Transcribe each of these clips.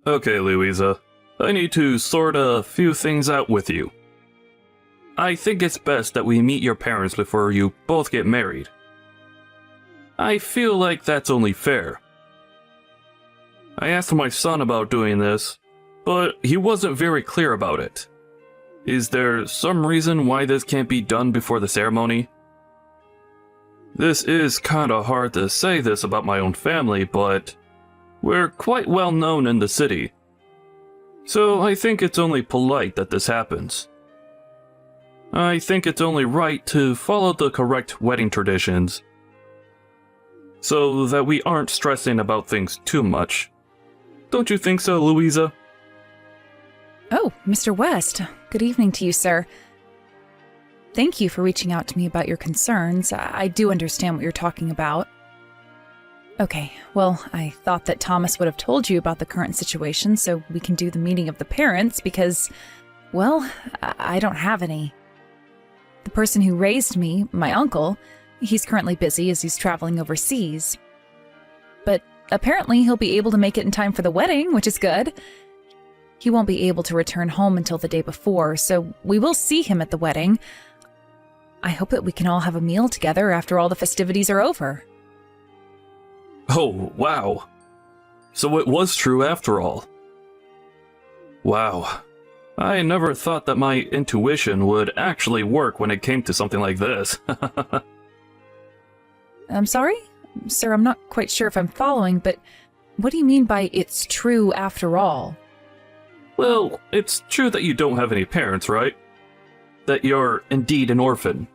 Okay, Louisa. I need to sort a few things out with you. I think it's best that we meet your parents before you both get married. I feel like that's only fair. I asked my son about doing this, but he wasn't very clear about it. Is there some reason why this can't be done before the ceremony? This is kinda hard to say this about my own family, but we're quite well known in the city. So I think it's only polite that this happens. I think it's only right to follow the correct wedding traditions, so that we aren't stressing about things too much. Don't you think so, Louisa? Oh, Mr. West. Good evening to you, sir. Thank you for reaching out to me about your concerns. I do understand what you're talking about. Okay, well, I thought that Thomas would have told you about the current situation so we can do the meeting of the parents because, well, I don't have any. The person who raised me, my uncle, he's currently busy as he's traveling overseas. But apparently he'll be able to make it in time for the wedding, which is good. He won't be able to return home until the day before, so we will see him at the wedding. I hope that we can all have a meal together after all the festivities are over. Oh, wow. So it was true after all. Wow. I never thought that my intuition would actually work when it came to something like this. I'm sorry? Sir, I'm not quite sure if I'm following, but what do you mean by it's true after all? Well, it's true that you don't have any parents, right? That you're indeed an orphan.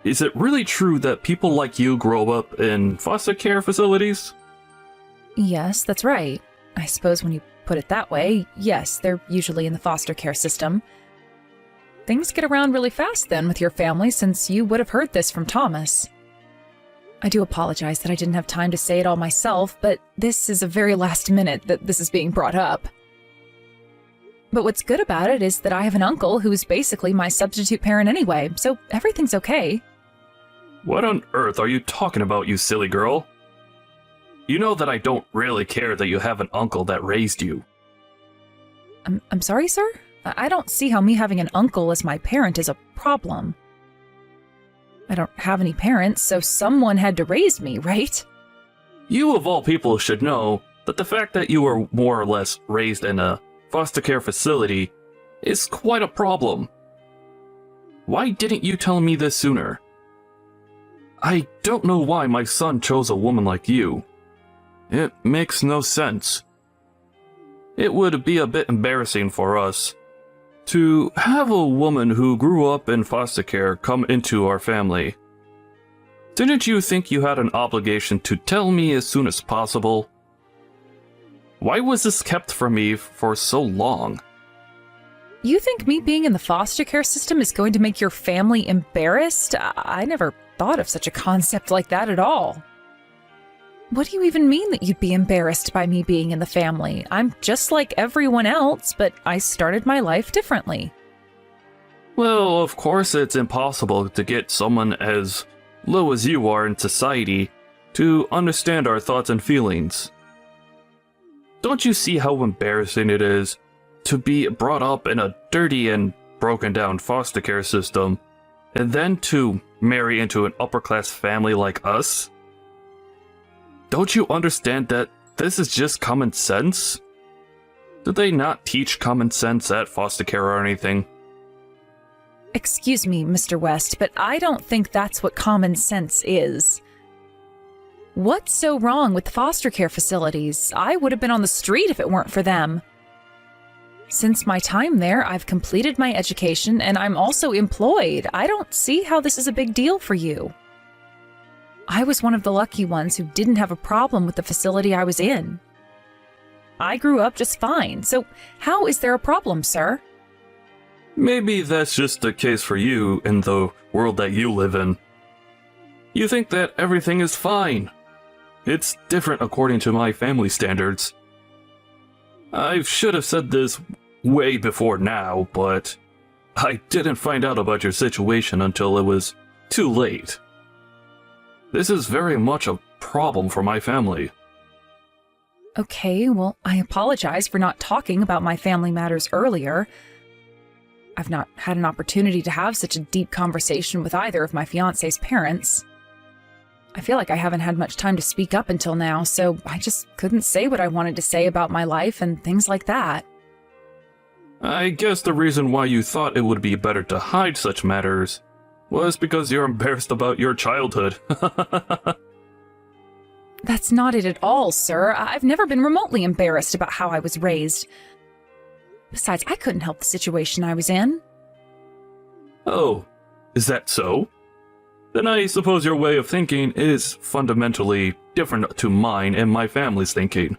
Is it really true that people like you grow up in foster care facilities? Yes, that's right. I suppose when you put it that way, yes, they're usually in the foster care system. Things get around really fast then with your family, since you would have heard this from Thomas. I do apologize that I didn't have time to say it all myself, but this is a very last minute that this is being brought up. But what's good about it is that I have an uncle who's basically my substitute parent anyway, so everything's okay. What on earth are you talking about, you silly girl? You know that I don't really care that you have an uncle that raised you. I'm sorry, sir? I don't see how me having an uncle as my parent is a problem. I don't have any parents, so someone had to raise me, right? You of all people should know that the fact that you were more or less raised in a foster care facility is quite a problem. Why didn't you tell me this sooner? I don't know why my son chose a woman like you. It makes no sense. It would be a bit embarrassing for us to have a woman who grew up in foster care come into our family. Didn't you think you had an obligation to tell me as soon as possible? Why was this kept from me for so long? You think me being in the foster care system is going to make your family embarrassed? I never thought of such a concept like that at all. What do you even mean that you'd be embarrassed by me being in the family? I'm just like everyone else, but I started my life differently. Well, of course it's impossible to get someone as low as you are in society to understand our thoughts and feelings. Don't you see how embarrassing it is to be brought up in a dirty and broken down foster care system, and then to marry into an upper-class family like us? Don't you understand that this is just common sense? Did they not teach common sense at foster care or anything? Excuse me, Mr. West, but I don't think that's what common sense is. What's so wrong with foster care facilities? I would have been on the street if it weren't for them. Since my time there, I've completed my education and I'm also employed. I don't see how this is a big deal for you. I was one of the lucky ones who didn't have a problem with the facility I was in. I grew up just fine, so how is there a problem, sir? Maybe that's just the case for you in the world that you live in. You think that everything is fine. It's different according to my family standards. I should have said this way before now, but I didn't find out about your situation until it was too late. This is very much a problem for my family. Okay, well, I apologize for not talking about my family matters earlier. I've not had an opportunity to have such a deep conversation with either of my fiancé's parents. I feel like I haven't had much time to speak up until now, so I just couldn't say what I wanted to say about my life and things like that. I guess the reason why you thought it would be better to hide such matters was because you're embarrassed about your childhood. That's not it at all, sir. I've never been remotely embarrassed about how I was raised. Besides, I couldn't help the situation I was in. Oh, is that so? Then I suppose your way of thinking is fundamentally different to mine and my family's thinking.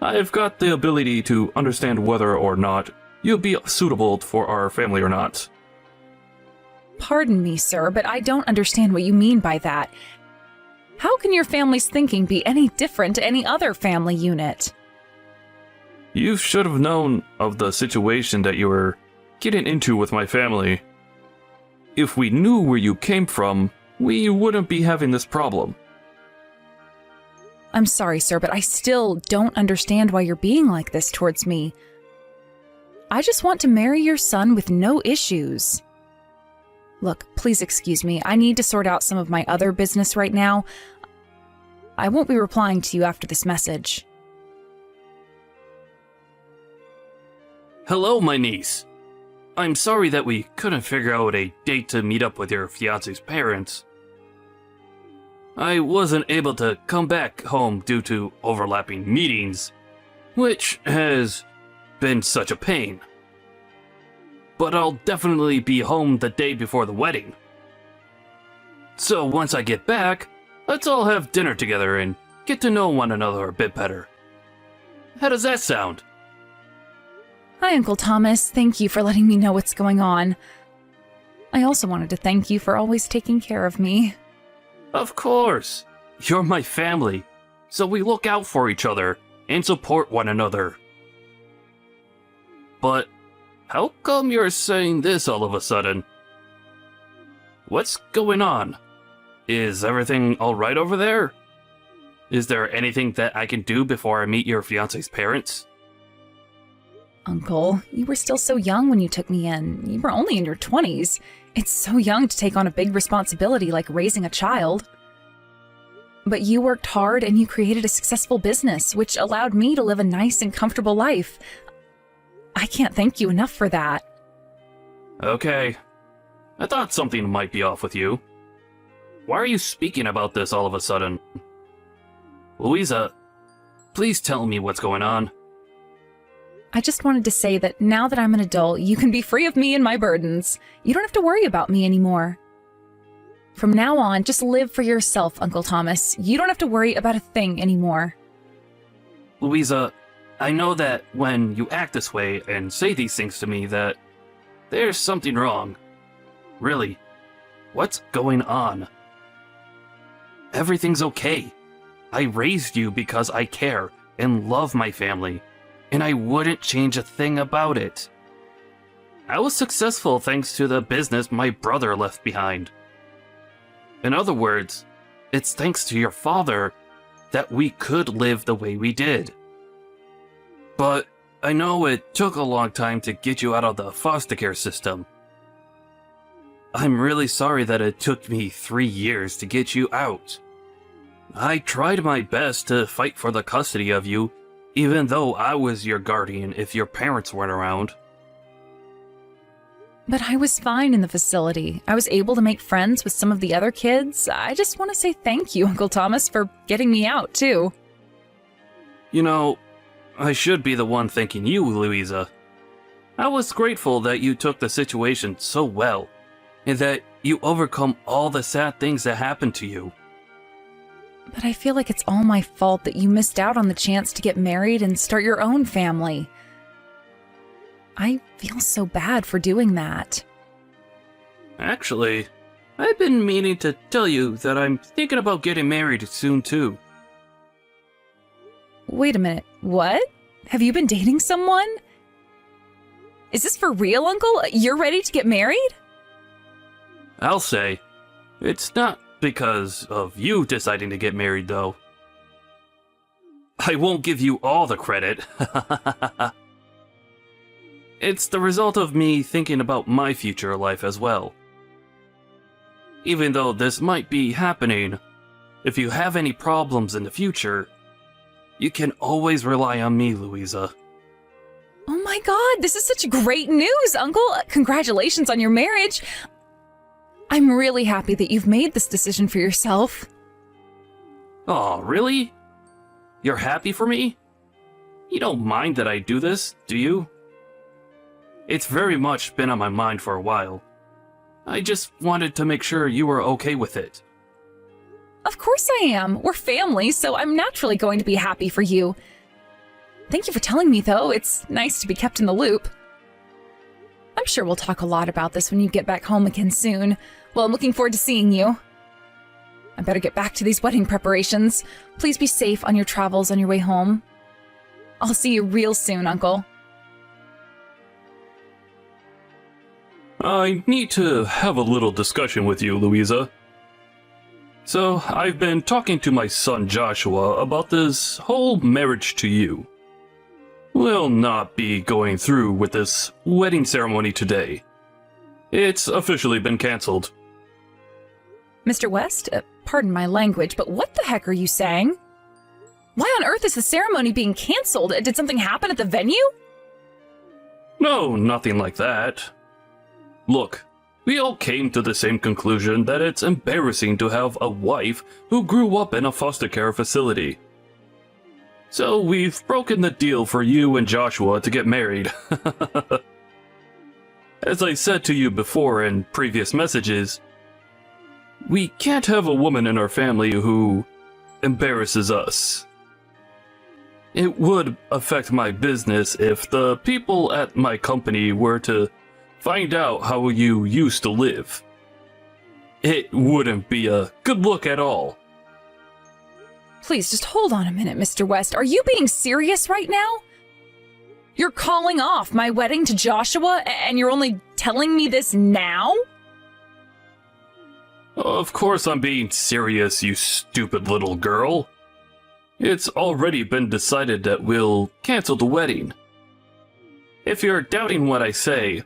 I've got the ability to understand whether or not you'll be suitable for our family or not. Pardon me, sir, but I don't understand what you mean by that. How can your family's thinking be any different to any other family unit? You should have known of the situation that you were getting into with my family. If we knew where you came from, we wouldn't be having this problem. I'm sorry, sir, but I still don't understand why you're being like this towards me. I just want to marry your son with no issues. Look, please excuse me. I need to sort out some of my other business right now. I won't be replying to you after this message. Hello, my niece. I'm sorry that we couldn't figure out a date to meet up with your fiancé's parents. I wasn't able to come back home due to overlapping meetings, which has been such a pain. But I'll definitely be home the day before the wedding. So once I get back, let's all have dinner together and get to know one another a bit better. How does that sound? Hi, Uncle Thomas. Thank you for letting me know what's going on. I also wanted to thank you for always taking care of me. Of course. You're my family, so we look out for each other and support one another. But how come you're saying this all of a sudden? What's going on? Is everything alright over there? Is there anything that I can do before I meet your fiancé's parents? Uncle, you were still so young when you took me in. You were only in your 20s. It's so young to take on a big responsibility like raising a child. But you worked hard and you created a successful business, which allowed me to live a nice and comfortable life. I can't thank you enough for that. Okay. I thought something might be off with you. Why are you speaking about this all of a sudden? Louisa, please tell me what's going on. I just wanted to say that now that I'm an adult, you can be free of me and my burdens. You don't have to worry about me anymore. From now on, just live for yourself, Uncle Thomas. You don't have to worry about a thing anymore. Louisa, I know that when you act this way and say these things to me that there's something wrong. Really, what's going on? Everything's okay. I raised you because I care and love my family, and I wouldn't change a thing about it. I was successful thanks to the business my brother left behind. In other words, it's thanks to your father that we could live the way we did. But I know it took a long time to get you out of the foster care system. I'm really sorry that it took me 3 years to get you out. I tried my best to fight for the custody of you, even though I was your guardian if your parents weren't around. But I was fine in the facility. I was able to make friends with some of the other kids. I just want to say thank you, Uncle Thomas, for getting me out, too. You know, I should be the one thanking you, Louisa. I was grateful that you took the situation so well, and that you overcome all the sad things that happened to you. But I feel like it's all my fault that you missed out on the chance to get married and start your own family. I feel so bad for doing that. Actually, I've been meaning to tell you that I'm thinking about getting married soon too. Wait a minute, what? Have you been dating someone? Is this for real, Uncle? You're ready to get married? I'll say, it's not because of you deciding to get married though. I won't give you all the credit. It's the result of me thinking about my future life as well. Even though this might be happening, if you have any problems in the future, you can always rely on me, Louisa. Oh my god, this is such great news, Uncle! Congratulations on your marriage! I'm really happy that you've made this decision for yourself. Oh, really? You're happy for me? You don't mind that I do this, do you? It's very much been on my mind for a while. I just wanted to make sure you were okay with it. Of course I am. We're family, so I'm naturally going to be happy for you. Thank you for telling me, though. It's nice to be kept in the loop. I'm sure we'll talk a lot about this when you get back home again soon. Well, I'm looking forward to seeing you. I better get back to these wedding preparations. Please be safe on your travels on your way home. I'll see you real soon, Uncle. I need to have a little discussion with you, Louisa. So, I've been talking to my son Joshua about this whole marriage to you. We'll not be going through with this wedding ceremony today. It's officially been cancelled. Mr. West, pardon my language, but what the heck are you saying? Why on earth is the ceremony being cancelled? Did something happen at the venue? No, nothing like that. Look, we all came to the same conclusion that it's embarrassing to have a wife who grew up in a foster care facility. So we've broken the deal for you and Joshua to get married. As I said to you before in previous messages, we can't have a woman in our family who embarrasses us. It would affect my business if the people at my company were to find out how you used to live. It wouldn't be a good look at all. Please, just hold on a minute, Mr. West. Are you being serious right now? You're calling off my wedding to Joshua, and you're only telling me this now? Of course I'm being serious, you stupid little girl. It's already been decided that we'll cancel the wedding. If you're doubting what I say,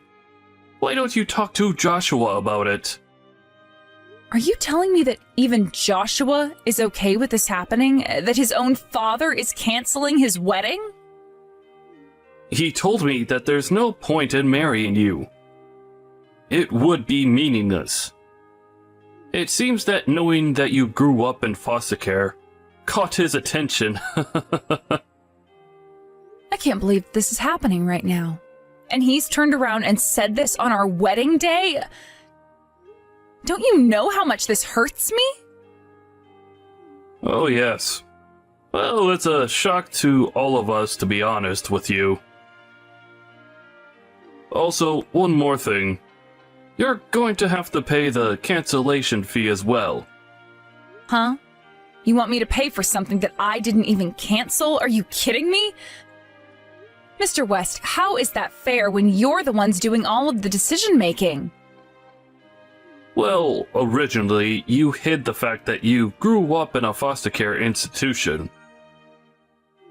why don't you talk to Joshua about it? Are you telling me that even Joshua is okay with this happening? That his own father is canceling his wedding? He told me that there's no point in marrying you. It would be meaningless. It seems that knowing that you grew up in foster care caught his attention. I can't believe this is happening right now. And he's turned around and said this on our wedding day? Don't you know how much this hurts me? Oh yes. Well, it's a shock to all of us, to be honest with you. Also, one more thing. You're going to have to pay the cancellation fee as well. Huh? You want me to pay for something that I didn't even cancel? Are you kidding me? Mr. West, how is that fair when you're the ones doing all of the decision-making? Well, originally, you hid the fact that you grew up in a foster care institution.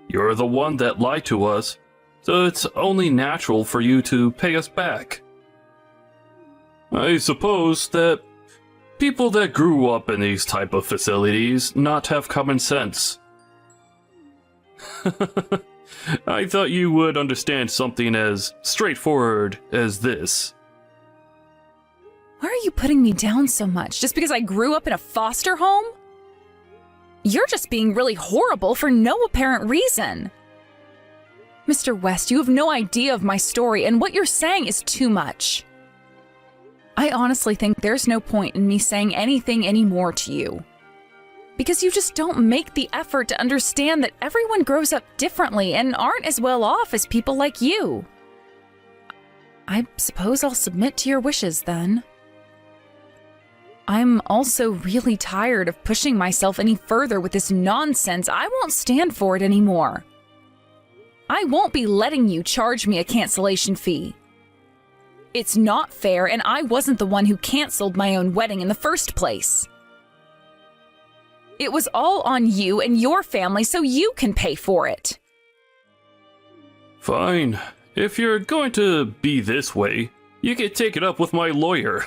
You're the one that lied to us, so it's only natural for you to pay us back. I suppose that people that grew up in these type of facilities not have common sense. I thought you would understand something as straightforward as this. Why are you putting me down so much? Just because I grew up in a foster home? You're just being really horrible for no apparent reason. Mr. West, you have no idea of my story, and what you're saying is too much. I honestly think there's no point in me saying anything anymore to you. Because you just don't make the effort to understand that everyone grows up differently and aren't as well off as people like you. I suppose I'll submit to your wishes then. I'm also really tired of pushing myself any further with this nonsense. I won't stand for it anymore. I won't be letting you charge me a cancellation fee. It's not fair, and I wasn't the one who canceled my own wedding in the first place. It was all on you and your family, so you can pay for it. Fine. If you're going to be this way, you can take it up with my lawyer.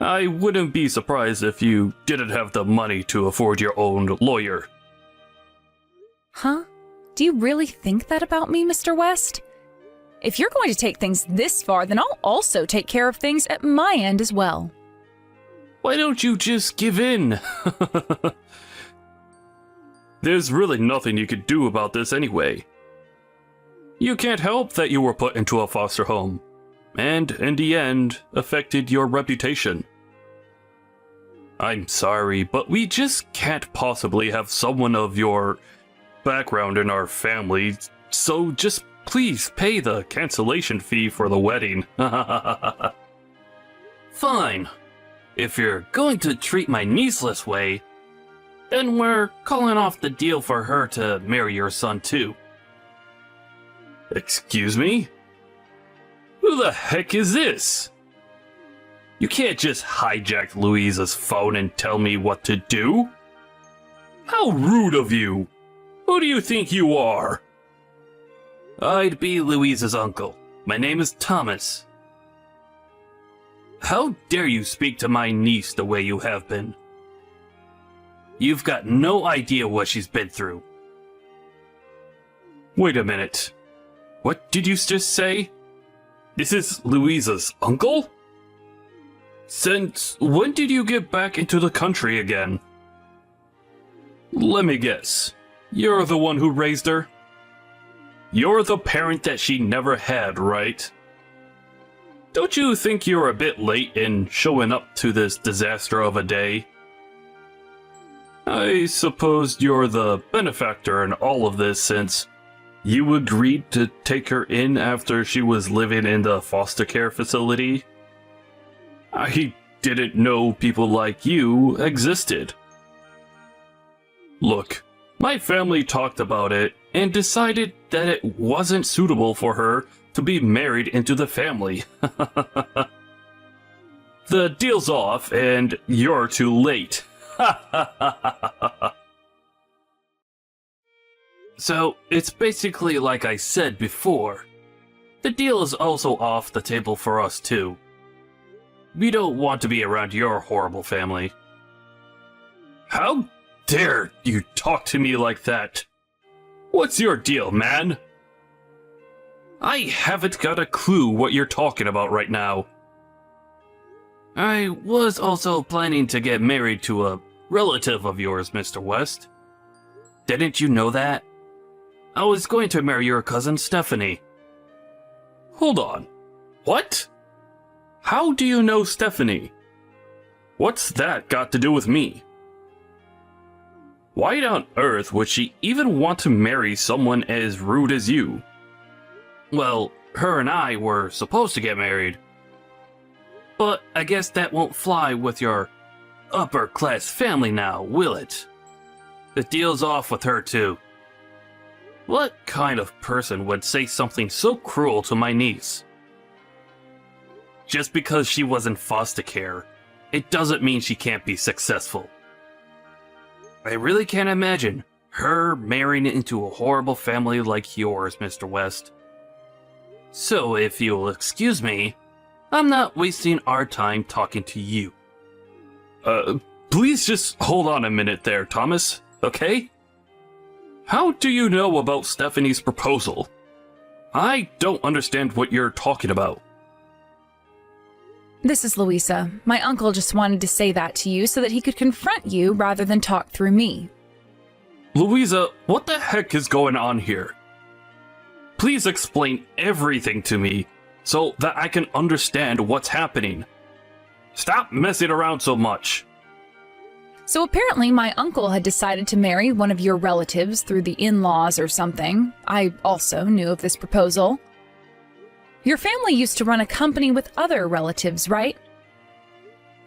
I wouldn't be surprised if you didn't have the money to afford your own lawyer. Huh? Do you really think that about me, Mr. West? If you're going to take things this far, then I'll also take care of things at my end as well. Why don't you just give in? There's really nothing you could do about this anyway. You can't help that you were put into a foster home, and in the end, affected your reputation. I'm sorry, but we just can't possibly have someone of your background in our family, so just please pay the cancellation fee for the wedding. Fine. If you're going to treat my niece this way, then we're calling off the deal for her to marry your son too. Excuse me? Who the heck is this? You can't just hijack Louisa's phone and tell me what to do. How rude of you! Who do you think you are? I'd be Louisa's uncle. My name is Thomas. How dare you speak to my niece the way you have been? You've got no idea what she's been through. Wait a minute. What did you just say? This is Louisa's uncle? Since when did you get back into the country again? Let me guess. You're the one who raised her? You're the parent that she never had, right? Don't you think you're a bit late in showing up to this disaster of a day? I suppose you're the benefactor in all of this since you agreed to take her in after she was living in the foster care facility? I didn't know people like you existed. Look, my family talked about it and decided that it wasn't suitable for her to be married into the family. The deal's off and you're too late. So, it's basically like I said before. The deal is also off the table for us too. We don't want to be around your horrible family. How dare you talk to me like that? What's your deal, man? I haven't got a clue what you're talking about right now. I was also planning to get married to a relative of yours, Mr. West. Didn't you know that? I was going to marry your cousin Stephanie. Hold on. What? How do you know Stephanie? What's that got to do with me? Why on earth would she even want to marry someone as rude as you? Well, her and I were supposed to get married. But I guess that won't fly with your upper-class family now, will it? The deal's off with her too. What kind of person would say something so cruel to my niece? Just because she was in foster care, it doesn't mean she can't be successful. I really can't imagine her marrying into a horrible family like yours, Mr. West. So if you'll excuse me, I'm not wasting our time talking to you. Please just hold on a minute there, Thomas, okay? How do you know about Stephanie's proposal? I don't understand what you're talking about. This is Louisa. My uncle just wanted to say that to you so that he could confront you rather than talk through me. Louisa, what the heck is going on here? Please explain everything to me so that I can understand what's happening. Stop messing around so much. So apparently my uncle had decided to marry one of your relatives through the in-laws or something. I also knew of this proposal. Your family used to run a company with other relatives, right?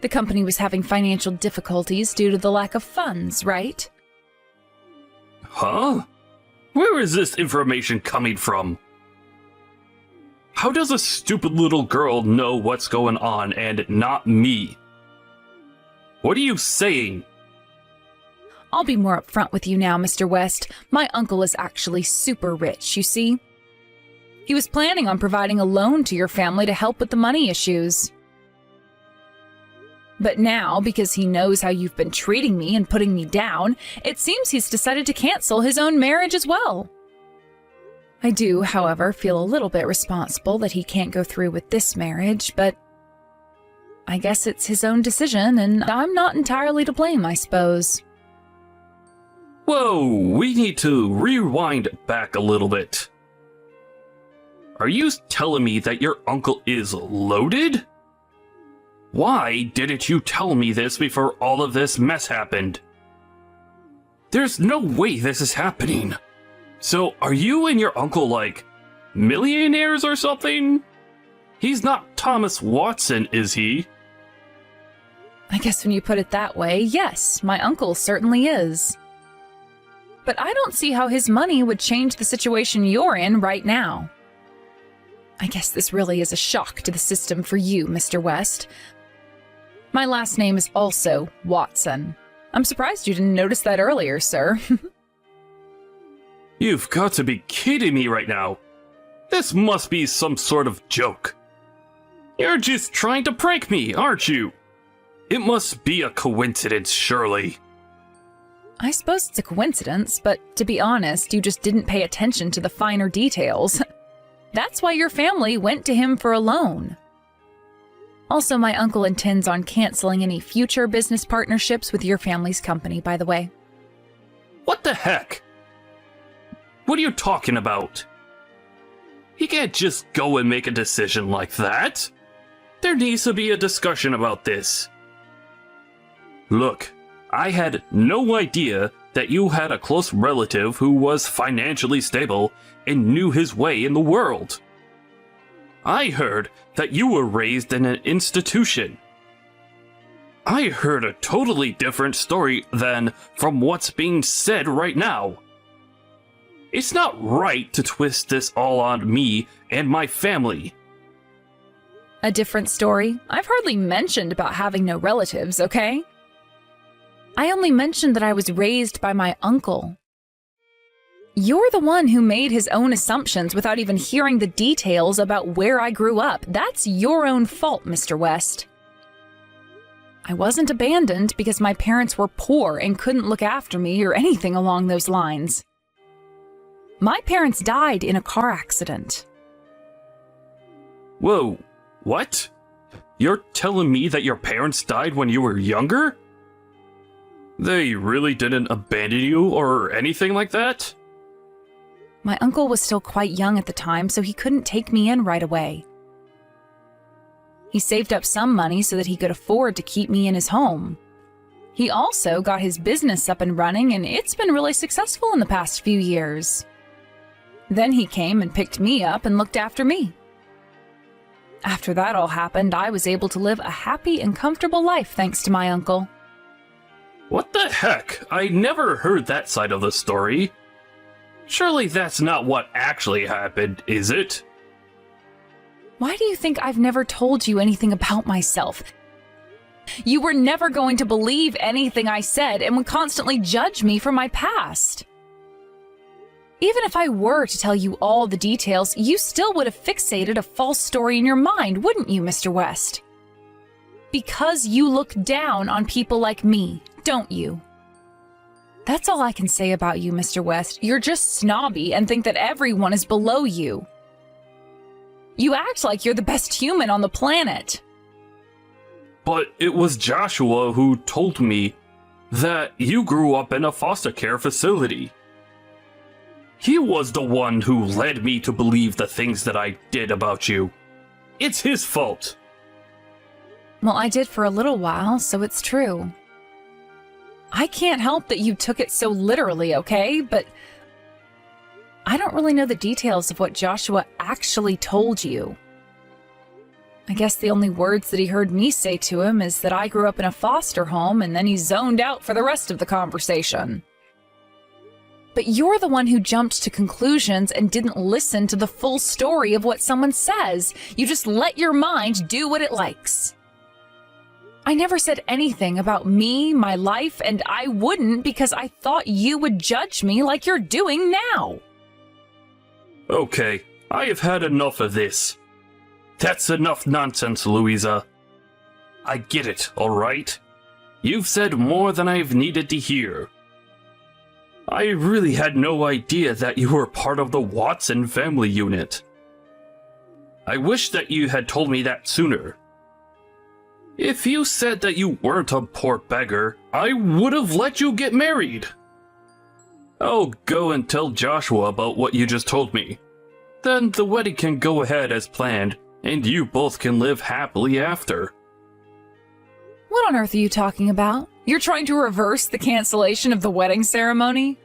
The company was having financial difficulties due to the lack of funds, right? Huh? Where is this information coming from? How does a stupid little girl know what's going on and not me? What are you saying? I'll be more upfront with you now, Mr. West. My uncle is actually super rich, you see. He was planning on providing a loan to your family to help with the money issues. But now, because he knows how you've been treating me and putting me down, it seems he's decided to cancel his own marriage as well. I do, however, feel a little bit responsible that he can't go through with this marriage, but I guess it's his own decision, and I'm not entirely to blame, I suppose. Whoa, we need to rewind back a little bit. Are you telling me that your uncle is loaded? Why didn't you tell me this before all of this mess happened? There's no way this is happening. So, are you and your uncle like millionaires or something? He's not Thomas Watson, is he? I guess when you put it that way, yes, my uncle certainly is. But I don't see how his money would change the situation you're in right now. I guess this really is a shock to the system for you, Mr. West. My last name is also Watson. I'm surprised you didn't notice that earlier, sir. You've got to be kidding me right now. This must be some sort of joke. You're just trying to prank me, aren't you? It must be a coincidence, surely. I suppose it's a coincidence, but to be honest, you just didn't pay attention to the finer details. That's why your family went to him for a loan. Also, my uncle intends on canceling any future business partnerships with your family's company, by the way. What the heck? What are you talking about? He can't just go and make a decision like that. There needs to be a discussion about this. Look, I had no idea that you had a close relative who was financially stable and knew his way in the world. I heard that you were raised in an institution. I heard a totally different story than from what's being said right now. It's not right to twist this all on me and my family. A different story? I've hardly mentioned about having no relatives, okay? I only mentioned that I was raised by my uncle. You're the one who made his own assumptions without even hearing the details about where I grew up. That's your own fault, Mr. West. I wasn't abandoned because my parents were poor and couldn't look after me or anything along those lines. My parents died in a car accident. Whoa, what? You're telling me that your parents died when you were younger? They really didn't abandon you or anything like that? My uncle was still quite young at the time, so he couldn't take me in right away. He saved up some money so that he could afford to keep me in his home. He also got his business up and running, and it's been really successful in the past few years. Then he came and picked me up and looked after me. After that all happened, I was able to live a happy and comfortable life thanks to my uncle. What the heck? I never heard that side of the story. Surely that's not what actually happened, is it? Why do you think I've never told you anything about myself? You were never going to believe anything I said and would constantly judge me for my past. Even if I were to tell you all the details, you still would have fixated a false story in your mind, wouldn't you, Mr. West? Because you look down on people like me, don't you? That's all I can say about you, Mr. West. You're just snobby and think that everyone is below you. You act like you're the best human on the planet. But it was Joshua who told me that you grew up in a foster care facility. He was the one who led me to believe the things that I did about you. It's his fault. Well, I did for a little while, so it's true. I can't help that you took it so literally, okay? But I don't really know the details of what Joshua actually told you. I guess the only words that he heard me say to him is that I grew up in a foster home, and then he zoned out for the rest of the conversation. But you're the one who jumped to conclusions and didn't listen to the full story of what someone says. You just let your mind do what it likes. I never said anything about me, my life, and I wouldn't because I thought you would judge me like you're doing now. Okay, I have had enough of this. That's enough nonsense, Louisa. I get it, alright? You've said more than I've needed to hear. I really had no idea that you were part of the Watson family unit. I wish that you had told me that sooner. If you said that you weren't a poor beggar, I would have let you get married. I'll go and tell Joshua about what you just told me. Then the wedding can go ahead as planned, and you both can live happily after. What on earth are you talking about? You're trying to reverse the cancellation of the wedding ceremony?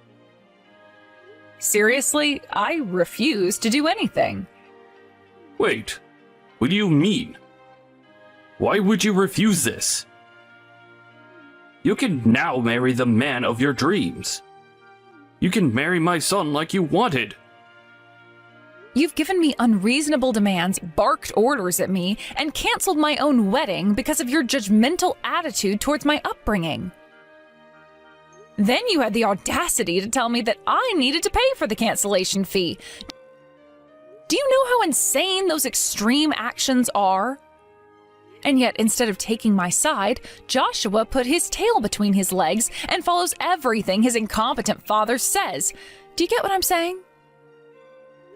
Seriously, I refuse to do anything. Wait, what do you mean? Why would you refuse this? You can now marry the man of your dreams. You can marry my son like you wanted. You've given me unreasonable demands, barked orders at me, and canceled my own wedding because of your judgmental attitude towards my upbringing. Then you had the audacity to tell me that I needed to pay for the cancellation fee. Do you know how insane those extreme actions are? And yet, instead of taking my side, Joshua put his tail between his legs and follows everything his incompetent father says. Do you get what I'm saying?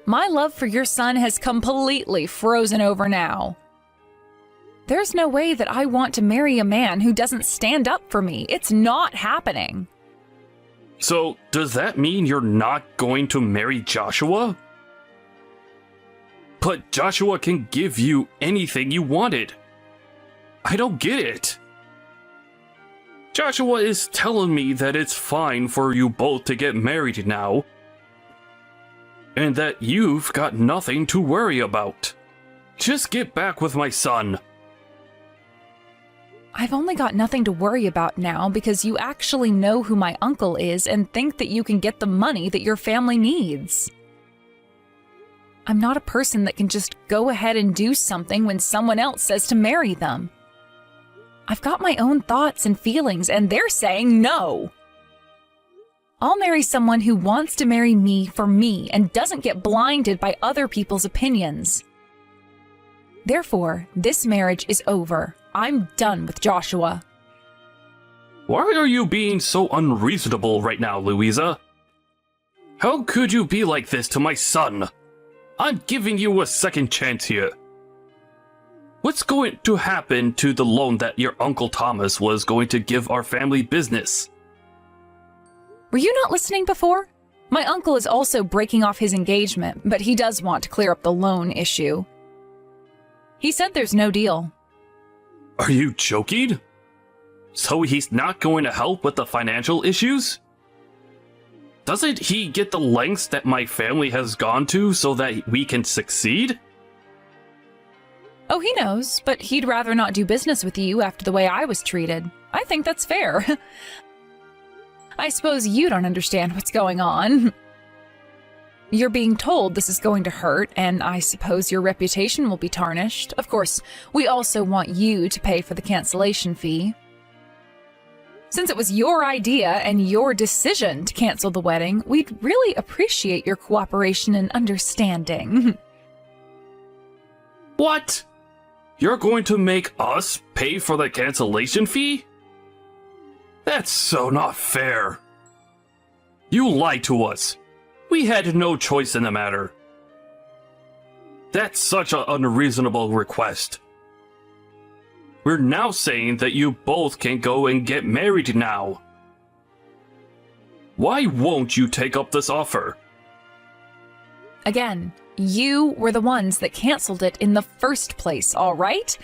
My love for your son has completely frozen over now. There's no way that I want to marry a man who doesn't stand up for me. It's not happening. So, does that mean you're not going to marry Joshua? But Joshua can give you anything you wanted. I don't get it. Joshua is telling me that it's fine for you both to get married now, and that you've got nothing to worry about. Just get back with my son. I've only got nothing to worry about now because you actually know who my uncle is and think that you can get the money that your family needs. I'm not a person that can just go ahead and do something when someone else says to marry them. I've got my own thoughts and feelings, and they're saying no. I'll marry someone who wants to marry me for me and doesn't get blinded by other people's opinions. Therefore, this marriage is over. I'm done with Joshua. Why are you being so unreasonable right now, Louisa? How could you be like this to my son? I'm giving you a second chance here. What's going to happen to the loan that your Uncle Thomas was going to give our family business? Were you not listening before? My uncle is also breaking off his engagement, but he does want to clear up the loan issue. He said there's no deal. Are you joking? So he's not going to help with the financial issues? Doesn't he get the lengths that my family has gone to so that we can succeed? Oh, he knows, but he'd rather not do business with you after the way I was treated. I think that's fair. I suppose you don't understand what's going on. You're being told this is going to hurt, and I suppose your reputation will be tarnished. Of course, we also want you to pay for the cancellation fee. Since it was your idea and your decision to cancel the wedding, we'd really appreciate your cooperation and understanding. What? You're going to make us pay for the cancellation fee? That's so not fair. You lied to us. We had no choice in the matter. That's such an unreasonable request. We're now saying that you both can go and get married now. Why won't you take up this offer? Again, you were the ones that canceled it in the first place, all right?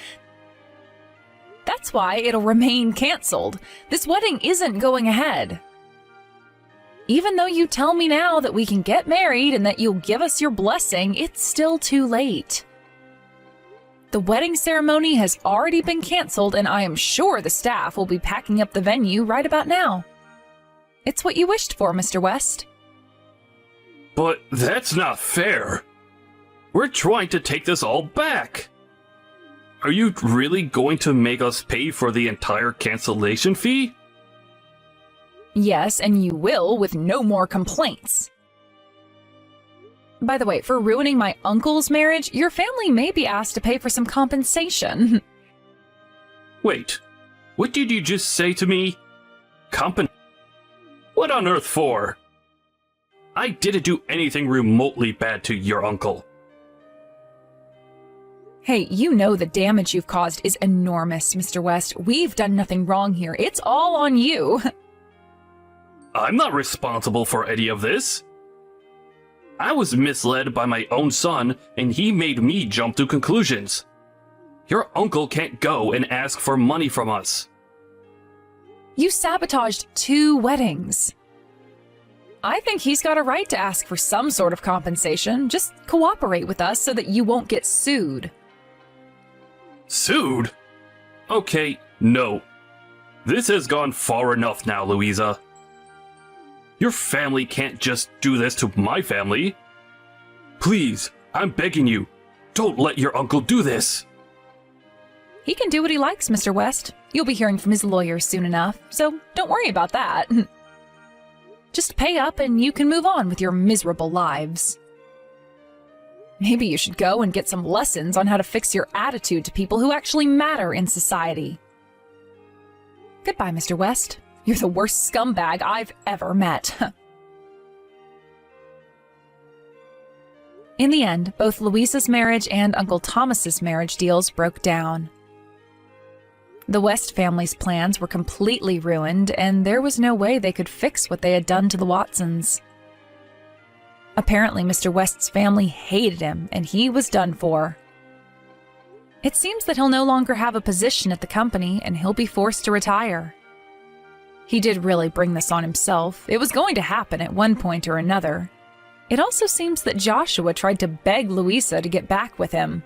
That's why it'll remain canceled. This wedding isn't going ahead. Even though you tell me now that we can get married and that you'll give us your blessing, it's still too late. The wedding ceremony has already been canceled, and I am sure the staff will be packing up the venue right about now. It's what you wished for, Mr. West. But that's not fair. We're trying to take this all back. Are you really going to make us pay for the entire cancellation fee? Yes, and you will with no more complaints. By the way, for ruining my uncle's marriage, your family may be asked to pay for some compensation. Wait, what did you just say to me? What on earth for? I didn't do anything remotely bad to your uncle. Hey, you know the damage you've caused is enormous, Mr. West. We've done nothing wrong here. It's all on you. I'm not responsible for any of this. I was misled by my own son, and he made me jump to conclusions. Your uncle can't go and ask for money from us. You sabotaged 2 weddings. I think he's got a right to ask for some sort of compensation. Just cooperate with us so that you won't get sued. Sued? Okay, no. This has gone far enough now, Louisa. Your family can't just do this to my family. Please, I'm begging you, don't let your uncle do this. He can do what he likes, Mr. West. You'll be hearing from his lawyer soon enough, so don't worry about that. Just pay up and you can move on with your miserable lives. Maybe you should go and get some lessons on how to fix your attitude to people who actually matter in society. Goodbye, Mr. West. You're the worst scumbag I've ever met. In the end, both Louisa's marriage and Uncle Thomas's marriage deals broke down. The West family's plans were completely ruined, and there was no way they could fix what they had done to the Watsons. Apparently, Mr. West's family hated him, and he was done for. It seems that he'll no longer have a position at the company, and he'll be forced to retire. He did really bring this on himself. It was going to happen at one point or another. It also seems that Joshua tried to beg Louisa to get back with him.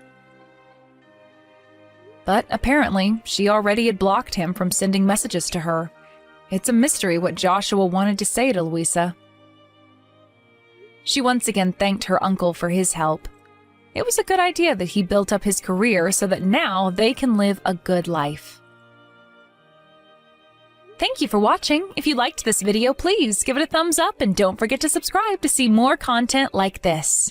But apparently, she already had blocked him from sending messages to her. It's a mystery what Joshua wanted to say to Louisa. She once again thanked her uncle for his help. It was a good idea that he built up his career so that now they can live a good life. Thank you for watching. If you liked this video, please give it a thumbs up and don't forget to subscribe to see more content like this.